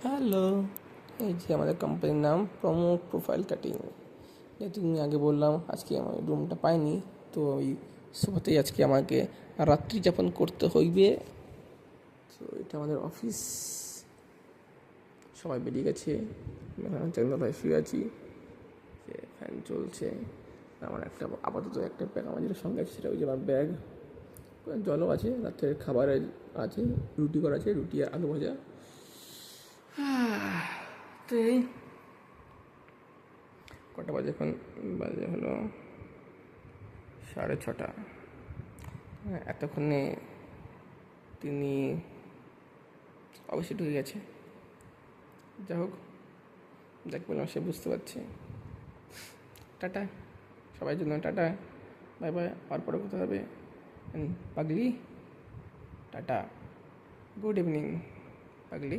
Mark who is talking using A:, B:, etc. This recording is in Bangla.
A: হ্যালো, এই যে আমাদের কোম্পানির নাম প্রমোট প্রোফাইল কাটিং। যেহেতু তুমি আগে বললাম আজকে আমার রুমটা পাইনি, তো ওই সুবাতেই আজকে আমাকে রাত্রি যাপন করতে হইবে। তো এটা আমাদের অফিস, সবাই বেরিয়ে গেছে, চাকদালায় শুয়ে আছি, যে ফ্যান চলছে। আমার একটা আপাতত একটা ব্যাগ আমার যেটা সঙ্গে আছে সেটা ওই যে আমার ব্যাগ, জলও আছে, রাত্রের খাবারের আছে, রুটি করা আছে, রুটি আর আলু ভাজা। তো এই কটা বাজে এখন? বাজে হলো 6:30। এতক্ষণে তিনি অবশ্যই ঢুকে গেছে। যা হোক, যাকে বললাম সে বুঝতে পারছে। টাটা সবাই জন্য, টাটা, বাই বাই। আর পরে কোথাও হবে পাগলি, টাটা, গুড ইভিনিং পাগলি।